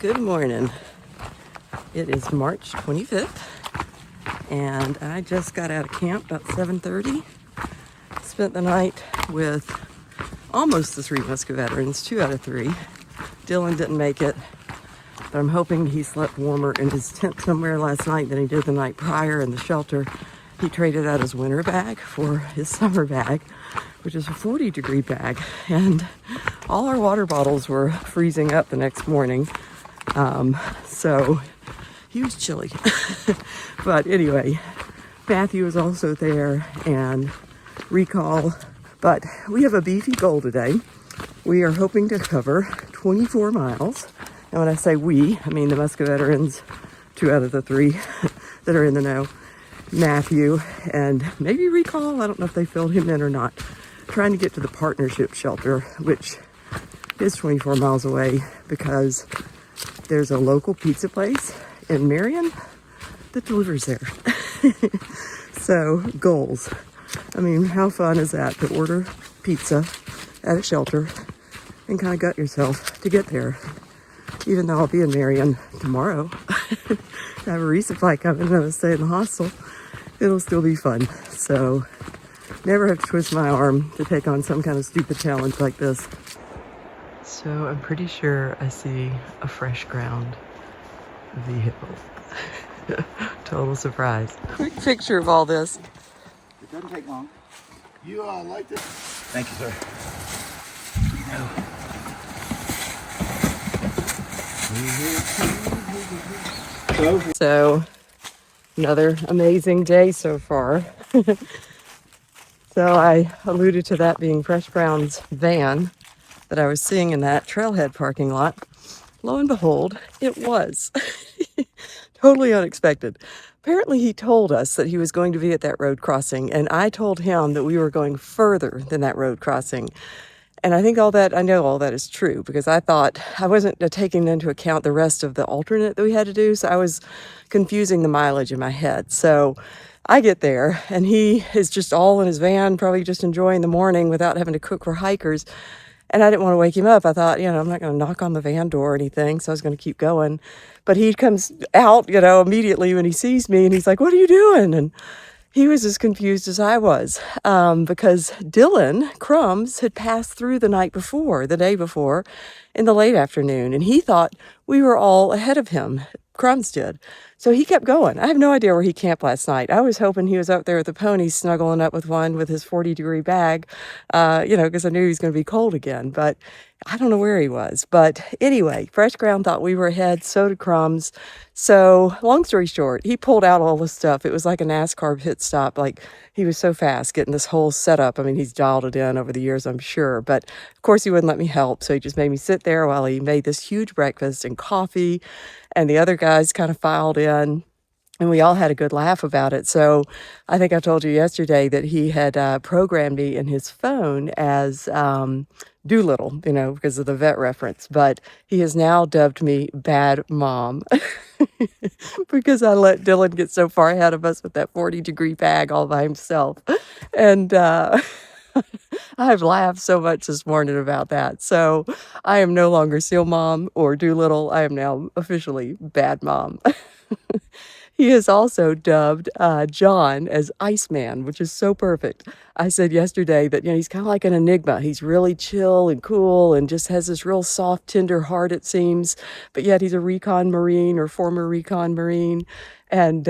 Good morning. It is March 25th, and I just got out of camp about 7:30. Spent the night with almost the 3 Musca veterans, 2 out of 3. Dylan didn't make it, but I'm hoping he slept warmer in his tent somewhere last night than he did the night prior in the shelter. He traded out his winter bag for his summer bag, which is a 40-degree bag, and all our water bottles were freezing up the next morning. So he was chilly. But anyway, Matthew was also there and recall. But we have a beefy goal today. We are hoping to cover 24 miles. And when I say we, I mean the Musca veterans, 2 out of the 3 that are in the know. Matthew and maybe recall, I don't know if they filled him in or not. Trying to get to the partnership shelter, which is 24 miles away because there's a local pizza place in Marion that delivers there. So, goals. I mean, how fun is that to order pizza at a shelter and kind of gut yourself to get there? Even though I'll be in Marion tomorrow, I have a resupply coming, I'm going to stay in the hostel. It'll still be fun. So, never have to twist my arm to take on some kind of stupid challenge like this. So I'm pretty sure I see a fresh ground vehicle. Total surprise. Quick picture of all this. It doesn't take long. You like this? Thank you, sir. So another amazing day so far. So I alluded to that being Fresh Brown's van that I was seeing in that trailhead parking lot. Lo and behold, it was. Totally unexpected. Apparently he told us that he was going to be at that road crossing, and I told him that we were going further than that road crossing. And I know all that is true, because I thought I wasn't taking into account the rest of the alternate that we had to do, so I was confusing the mileage in my head. So I get there, and he is just all in his van, probably just enjoying the morning without having to cook for hikers. And I didn't want to wake him up. I thought, I'm not going to knock on the van door or anything, so I was going to keep going. But he comes out, immediately when he sees me, and he's like, "What are you doing?" And he was as confused as I was, because Dylan Crumbs had passed through the day before, in the late afternoon, and he thought we were all ahead of him. Crumbs did. So he kept going. I have no idea where he camped last night. I was hoping he was up there with the ponies, snuggling up with one with his 40-degree bag, because I knew he was going to be cold again. But I don't know where he was. But anyway, Fresh Ground thought we were ahead. So did Crumbs. So long story short, he pulled out all this stuff. It was like a NASCAR pit stop. Like, he was so fast getting this whole setup. I mean, he's dialed it in over the years, I'm sure. But of course, he wouldn't let me help. So he just made me sit there while he made this huge breakfast and coffee. And the other guys kind of filed in, and we all had a good laugh about it. So I think I told you yesterday that he had programmed me in his phone as Doolittle, because of the vet reference. But he has now dubbed me Bad Mom because I let Dylan get so far ahead of us with that 40-degree bag all by himself. And I've laughed so much this morning about that. So I am no longer Seal Mom or Doolittle. I am now officially Bad Mom. He has also dubbed John as Iceman, which is so perfect. I said yesterday that, he's kind of like an enigma. He's really chill and cool and just has this real soft, tender heart, it seems. But yet he's a recon Marine or former recon Marine. And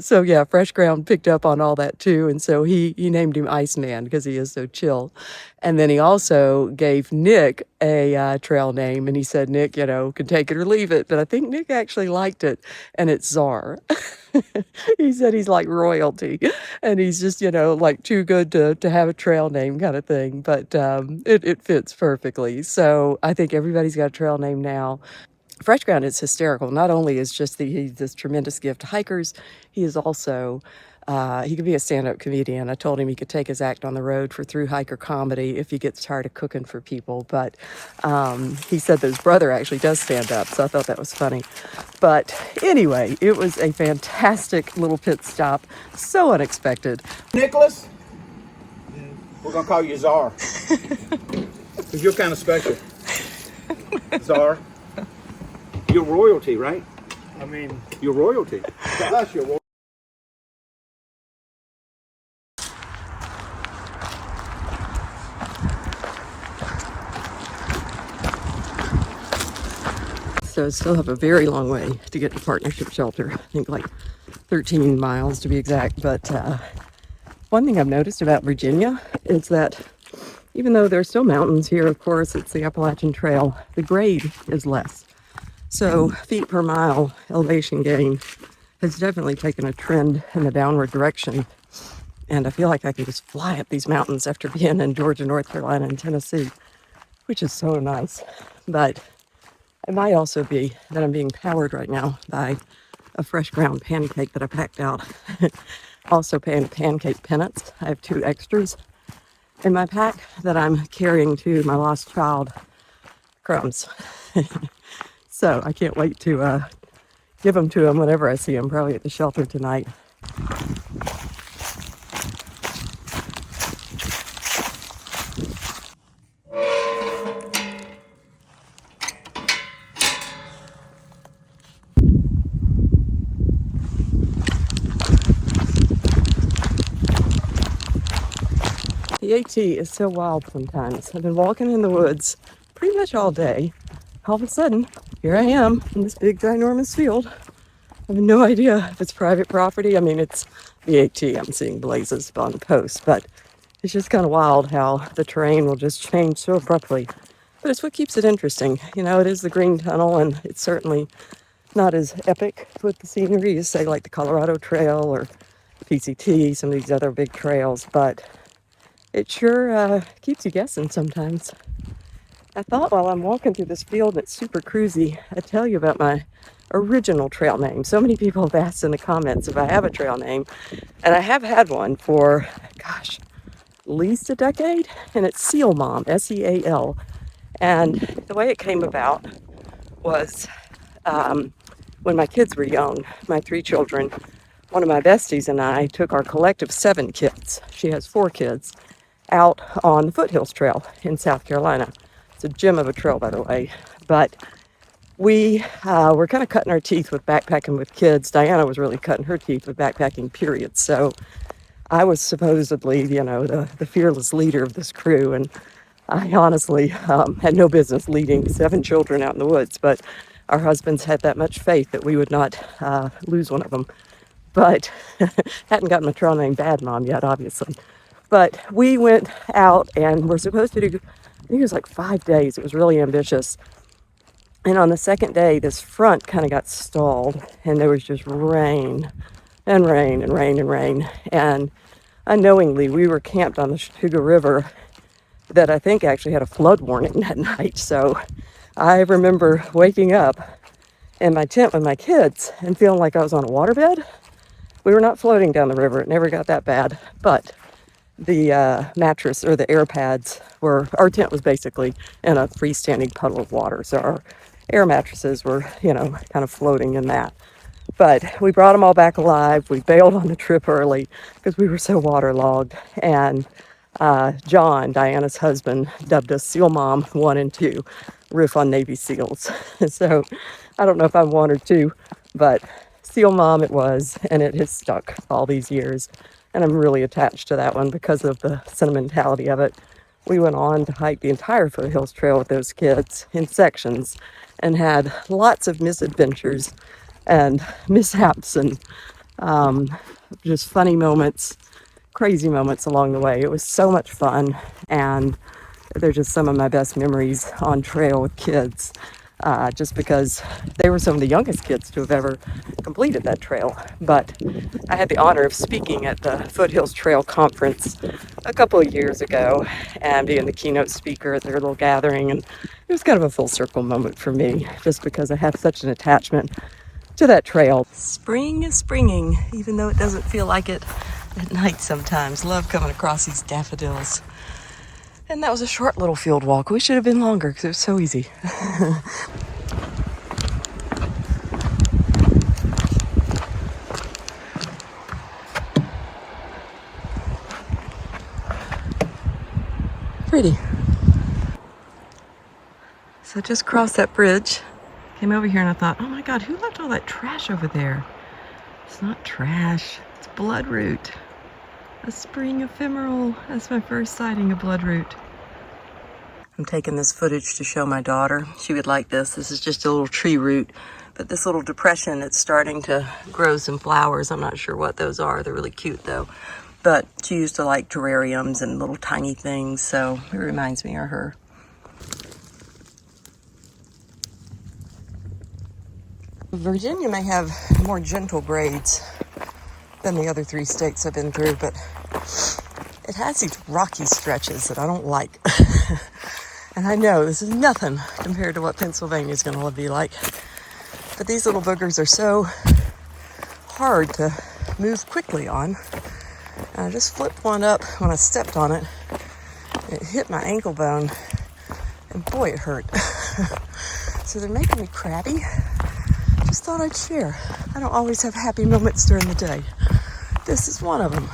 so, yeah, Fresh Ground picked up on all that, too. And so he named him Iceman because he is so chill. And then he also gave Nick a trail name. And he said, Nick, can take it or leave it. But I think Nick actually liked it. And it's Czar. He said he's like royalty. And he's just, like too good to have a trail name kind of thing. But it fits perfectly. So I think everybody's got a trail name now. Fresh Ground is hysterical. Not only is he's this tremendous gift to hikers, he is also, he could be a stand-up comedian. I told him he could take his act on the road for through hiker comedy if he gets tired of cooking for people. But he said that his brother actually does stand up, so I thought that was funny. But anyway, it was a fantastic little pit stop. So unexpected. Nicholas, we're going to call you Czar. Because you're kind of special. Czar. You're royalty, right? I mean, You're royalty. to us, you're So I still have a very long way to get to Partnership Shelter. I think like 13 miles to be exact. But one thing I've noticed about Virginia is that even though there's still mountains here, of course, it's the Appalachian Trail, the grade is less. So feet per mile elevation gain has definitely taken a trend in the downward direction. And I feel like I can just fly up these mountains after being in Georgia, North Carolina, and Tennessee, which is so nice. But it might also be that I'm being powered right now by a fresh ground pancake that I packed out. Also paying pancake penance. I have 2 extras in my pack that I'm carrying to my lost child, Crumbs. So I can't wait to give them to him whenever I see him, probably at the shelter tonight. The AT is so wild sometimes. I've been walking in the woods pretty much all day. All of a sudden, here I am in this big, ginormous field. I have no idea if it's private property. I mean, it's the AT. I'm seeing blazes on the post, but it's just kind of wild how the terrain will just change so abruptly. But it's what keeps it interesting. You know, it is the Green Tunnel, and it's certainly not as epic with the scenery as, say, like the Colorado Trail or PCT, some of these other big trails, but it sure keeps you guessing sometimes. I thought while I'm walking through this field and it's super cruisy, I'd tell you about my original trail name. So many people have asked in the comments if I have a trail name, and I have had one for, gosh, at least a decade, and it's Seal Mom, S-E-A-L. And the way it came about was when my kids were young, my 3 children, one of my besties and I took our collective 7 kids, she has 4 kids, out on the Foothills Trail in South Carolina. It's a gem of a trail, by the way. But we were kind of cutting our teeth with backpacking with kids. Diana was really cutting her teeth with backpacking, period. So I was supposedly, you know, the fearless leader of this crew. And I honestly had no business leading 7 children out in the woods. But our husbands had that much faith that we would not lose one of them. But hadn't gotten my trail name Bad Mom yet, obviously. But we went out and we're supposed to do, I think it was like 5 days. It was really ambitious. And on the second day, this front kind of got stalled and there was just rain and rain and rain and rain. And unknowingly, we were camped on the Chattooga River that I think actually had a flood warning that night. So I remember waking up in my tent with my kids and feeling like I was on a waterbed. We were not floating down the river. It never got that bad. But the mattress or the air pads were, our tent was basically in a freestanding puddle of water. So our air mattresses were, you know, kind of floating in that. But we brought them all back alive. We bailed on the trip early because we were so waterlogged. And John, Diana's husband, dubbed us Seal Mom 1 and 2, riff on Navy SEALs. So I don't know if I'm 1 or 2, but Seal Mom it was, and it has stuck all these years. And I'm really attached to that one because of the sentimentality of it. We went on to hike the entire Foothills Trail with those kids in sections and had lots of misadventures and mishaps and just funny moments, crazy moments along the way. It was so much fun, and they're just some of my best memories on trail with kids. Just because they were some of the youngest kids to have ever completed that trail. But I had the honor of speaking at the Foothills Trail Conference a couple of years ago and being the keynote speaker at their little gathering. And it was kind of a full circle moment for me, just because I have such an attachment to that trail. Spring is springing, even though it doesn't feel like it at night sometimes. Love coming across these daffodils. And that was a short little field walk. We should have been longer because it was so easy. Pretty. So just crossed that bridge, came over here and I thought, oh my God, who left all that trash over there? It's not trash, it's bloodroot. A spring ephemeral. That's my first sighting of bloodroot. I'm taking this footage to show my daughter. She would like this. This is just a little tree root, but this little depression, it's starting to grow some flowers. I'm not sure what those are. They're really cute though. But she used to like terrariums and little tiny things, so it reminds me of her. Virginia may have more gentle grades than the other 3 states I've been through, but it has these rocky stretches that I don't like. And I know this is nothing compared to what Pennsylvania is going to be like. But these little boogers are so hard to move quickly on. And I just flipped one up when I stepped on it. It hit my ankle bone, and boy, it hurt. So they're making me crabby. Just thought I'd share. I don't always have happy moments during the day. This is one of them.